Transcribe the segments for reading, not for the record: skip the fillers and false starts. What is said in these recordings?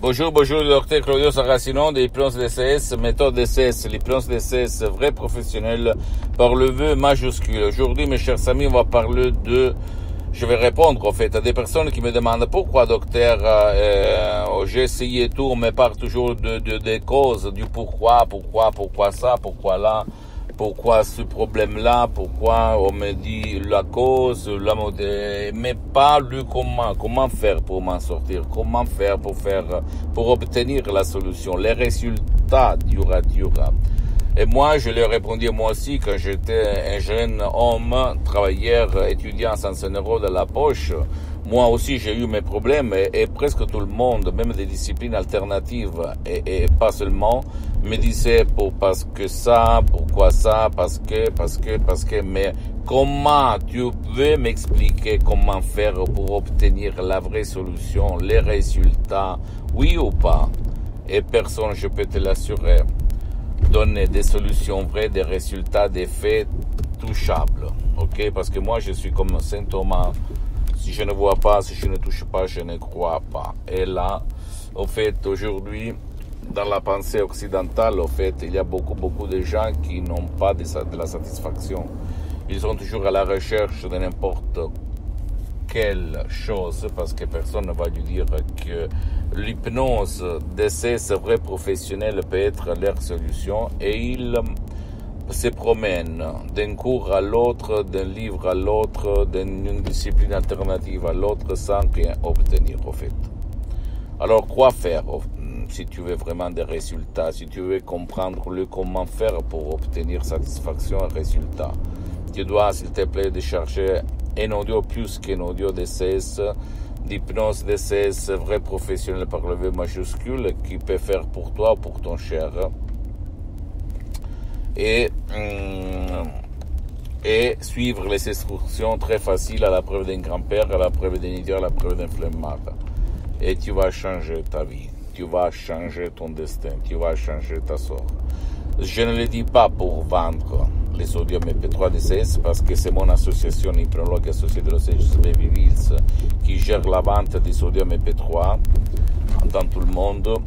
Bonjour, le docteur Claudio Saracino de l'hypnose DCS, méthode DCS, l'hypnose DCS, vrai professionnel par le vœu majuscule. Aujourd'hui, mes chers amis, on va parler je vais répondre, en fait, à des personnes qui me demandent pourquoi, docteur, j'ai essayé tout, on me parle toujours des causes, du pourquoi ça, pourquoi là, pourquoi ce problème-là, pourquoi on me dit la cause, mais pas le comment faire pour m'en sortir, comment faire pour obtenir la solution, les résultats durables. Et moi, je leur ai répondu moi aussi quand j'étais un jeune homme, travailleur, étudiant sans un euro de la poche. Moi aussi, j'ai eu mes problèmes et presque tout le monde, même des disciplines alternatives et pas seulement, me disait parce que ça, pourquoi ça, parce que, mais comment tu veux m'expliquer comment faire pour obtenir la vraie solution, les résultats, oui ou pas? Et personne, je peux te l'assurer, donner des solutions vraies, des résultats, des faits touchables, ok? Parce que moi, je suis comme Saint Thomas. Si je ne vois pas, si je ne touche pas, je ne crois pas. Et là, au fait, aujourd'hui, dans la pensée occidentale, au fait, il y a beaucoup de gens qui n'ont pas de la satisfaction. Ils sont toujours à la recherche de n'importe quelle chose, parce que personne ne va lui dire que l'hypnose DCS vrai professionnel peut être leur solution, et ils se promènent d'un cours à l'autre, d'un livre à l'autre, d'une discipline alternative à l'autre sans rien obtenir, au fait. Alors, quoi faire si tu veux vraiment des résultats, si tu veux comprendre le comment faire pour obtenir satisfaction et résultat? Tu dois, s'il te plaît, décharger un audio plus qu'un audio DCS, d'hypnose DCS vrai professionnel par le V majuscule, qui peut faire pour toi ou pour ton cher. Et suivre les instructions très faciles à la preuve d'un grand-père, à la preuve d'un idiot, à la preuve d'un flemmard. Et tu vas changer ta vie, tu vas changer ton destin, tu vas changer ta sort. Je ne le dis pas pour vendre les sodium MP3 DCS parce que c'est mon association hypnologue associée de Los Angeles Beverly Hills qui gère la vente des sodium MP3 dans tout le monde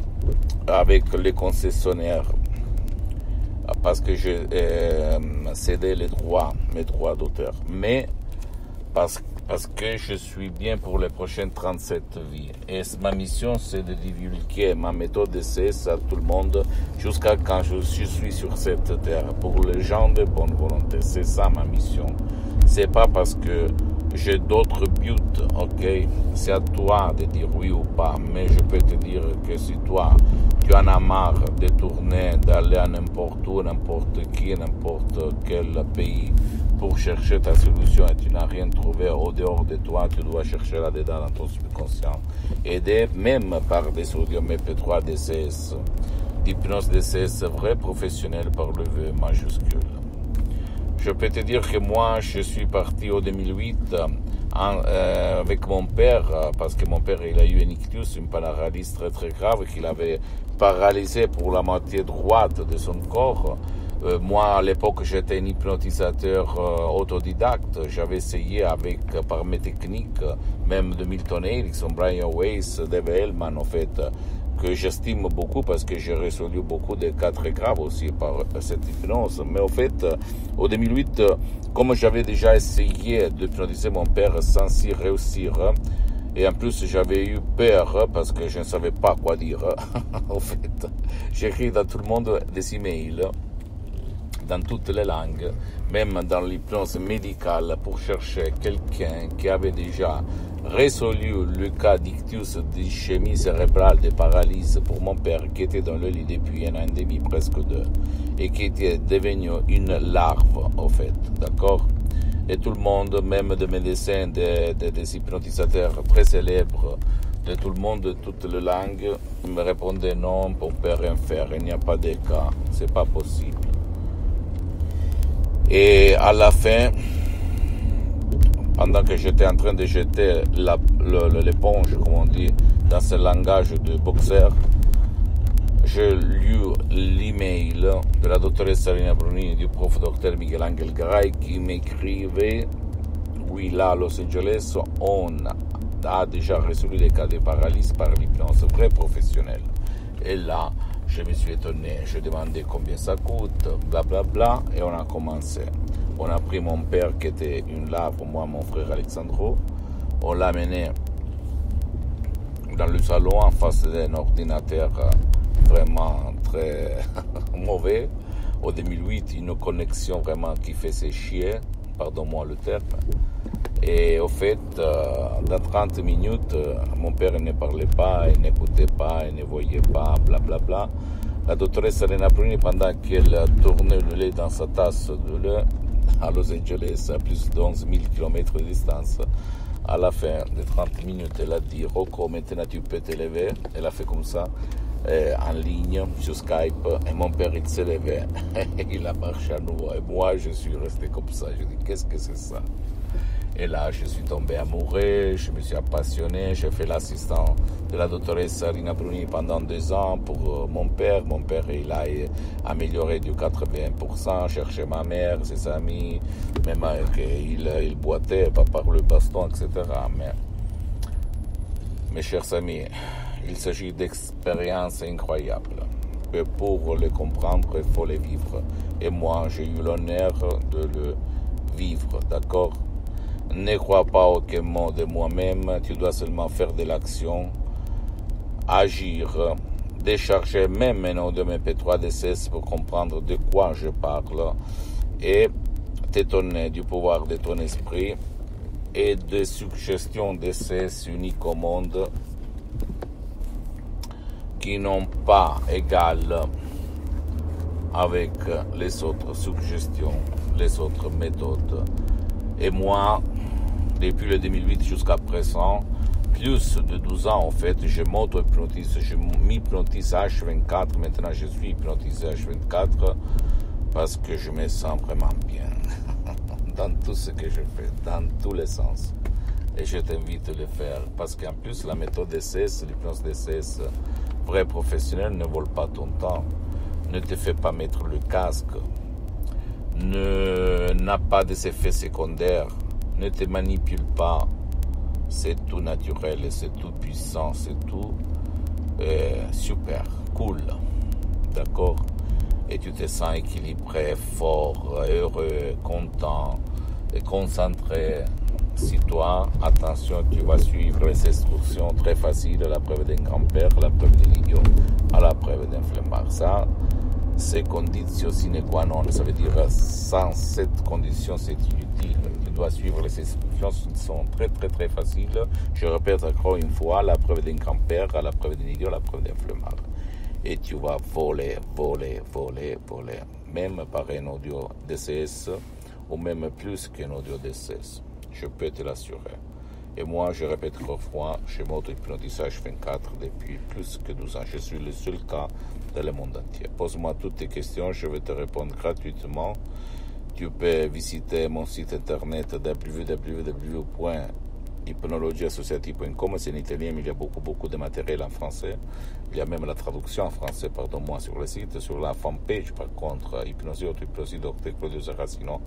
avec les concessionnaires. Parce que j'ai cédé mes droits d'auteur, mais parce que je suis bien pour les prochaines 37 vies. Et ma mission, c'est de divulguer ma méthode DCS à tout le monde jusqu'à quand je suis sur cette terre, pour les gens de bonne volonté. C'est ça ma mission. C'est pas parce que j'ai d'autres buts, ok? C'est à toi de dire oui ou pas, mais je peux te dire que si toi, tu en as marre de tourner, d'aller à n'importe où, n'importe qui, n'importe quel pays pour chercher ta solution et tu n'as rien trouvé au dehors de toi, tu dois chercher là-dedans dans ton subconscient. Aidé même par des sodium MP3 DCS, d'hypnose DCS vrai professionnel par le V majuscule. Je peux te dire que moi, je suis parti en 2008 avec mon père, parce que mon père, il a eu un ictus, une paralysie très très grave, qu'il avait paralysé pour la moitié droite de son corps. Moi, à l'époque, j'étais un hypnotisateur autodidacte. J'avais essayé par mes techniques, même de Milton Erickson, Brian Weiss, Dave Hellman, en fait, que j'estime beaucoup parce que j'ai résolu beaucoup de cas très graves aussi par cette hypnose. Mais au fait, en 2008, comme j'avais déjà essayé d'hypnotiser mon père sans y réussir, et en plus j'avais eu peur parce que je ne savais pas quoi dire, au fait, j'ai écrit dans tout le monde des emails, dans toutes les langues, même dans l'hypnose médicale, pour chercher quelqu'un qui avait déjà résolu le cas d'ictus, d'ischémie cérébrale, de paralysie pour mon père qui était dans le lit depuis 1 an et demi, presque 2, et qui était devenu une larve, au fait, d'accord? Et tout le monde, même des médecins, des hypnotisateurs très célèbres, de tout le monde, de toutes les langues, me répondaient non, on peut rien faire, il n'y a pas de cas, c'est pas possible. Et à la fin, pendant que j'étais en train de jeter l'éponge, comme on dit, dans ce langage de boxeur, j'ai lu l'email de la doctoresse Salina Brunini, du prof docteur Miguel Angel Garay, qui m'écrivait, oui, là à Los Angeles, on a déjà résolu les cas de paralysie par l'hypnose, vrai professionnel. Et là, je me suis étonné, je demandais combien ça coûte, blablabla, et on a commencé. On a pris mon père qui était une lave, moi, mon frère Alexandro, on l'a amené dans le salon en face d'un ordinateur vraiment très mauvais. Au 2008, une connexion vraiment qui faisait chier, pardon-moi le terme. Et au fait, dans 30 minutes, mon père ne parlait pas, il n'écoutait pas, il ne voyait pas, blablabla. La doctoresse Elena Bruni, pendant qu'elle tournait le lait dans sa tasse de lait à Los Angeles, à plus de 11 000 km de distance, à la fin de 30 minutes, elle a dit « Rocco, maintenant tu peux te lever ». Elle a fait comme ça, en ligne, sur Skype, et mon père, il s'est levé. Il a marché à nouveau. Et moi, je suis resté comme ça. Je dis « Qu'est-ce que c'est ça ?» Et là, je suis tombé amoureux, je me suis appassionné, j'ai fait l'assistant de la doctoresse Elena Bruni pendant 2 ans pour mon père. Mon père, il a amélioré du 80%, cherché ma mère, ses amis, même il boitait par le baston, etc. Mais, mes chers amis, il s'agit d'expériences incroyables. Et pour les comprendre, il faut les vivre. Et moi, j'ai eu l'honneur de le vivre, d'accord ? Ne crois pas aucun mot de moi-même, tu dois seulement faire de l'action, agir, décharger même un audio MP3 DCS pour comprendre de quoi je parle et t'étonner du pouvoir de ton esprit et des suggestions DCS uniques au monde qui n'ont pas égal avec les autres suggestions, les autres méthodes. Et moi, depuis le 2008 jusqu'à présent, plus de 12 ans en fait, je m'auto-hypnotise, je m'hypnotise H24, maintenant je suis hypnotisé H24 parce que je me sens vraiment bien dans tout ce que je fais, dans tous les sens. Et je t'invite à le faire parce qu'en plus la méthode DCS, l'hypnose DCS, vrai professionnel, ne vole pas ton temps, ne te fait pas mettre le casque, n'a pas des effets secondaires, ne te manipule pas, c'est tout naturel, c'est tout puissant, c'est tout super, cool, d'accord? Et tu te sens équilibré, fort, heureux, content et concentré. Si toi, attention, tu vas suivre les instructions très faciles à la preuve d'un grand-père, à la preuve d'un idiot, à la preuve d'un flemmard. Ça, c'est condition sine qua non. Ça veut dire, sans cette condition, c'est inutile. Tu dois suivre les instructions qui sont très, très, très faciles. Je répète encore une fois, à la preuve d'un grand-père, à la preuve d'un idiot, à la preuve d'un flemmard. Et tu vas voler, même par un audio DCS, ou même plus qu'un audio DCS. Je peux te l'assurer. Et moi, je répète encore fois, je m'auto-hypnotisage 24 depuis plus que 12 ans. Je suis le seul cas dans le monde entier. Pose-moi toutes tes questions, je vais te répondre gratuitement. Tu peux visiter mon site internet www.hypnologieassociative.com. C'est en italien, mais il y a beaucoup de matériel en français. Il y a même la traduction en français, pardon-moi, sur le site. Sur la fanpage, par contre, Hypnosie, auto-hypnosie, Dr Claudio Saracino,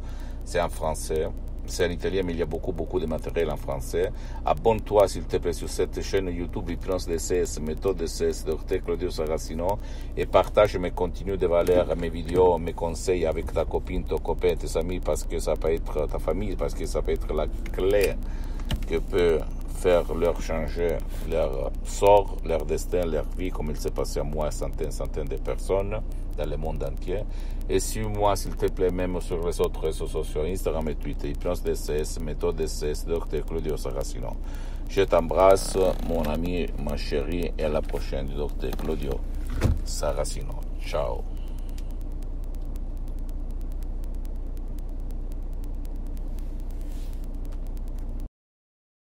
c'est en français. C'est en italien, mais il y a beaucoup de matériel en français. Abonne-toi, s'il te plaît, sur cette chaîne YouTube, Hypnose DCS, méthode DCS, Dr Claudio Saracino, et partage mes contenus de valeur, mes vidéos, mes conseils avec ta copine, ton copain, tes amis, parce que ça peut être ta famille, parce que ça peut être la clé que peut faire leur changer leur sort, leur destin, leur vie, comme il s'est passé à moi, centaines de personnes dans le monde entier. Et suis-moi, s'il te plaît, même sur les autres réseaux sociaux, Instagram et Twitter, Hypnose DCS, méthode DCS, Dr Claudio Saracino. Je t'embrasse, mon ami, ma chérie, et à la prochaine, Dr Claudio Saracino. Ciao.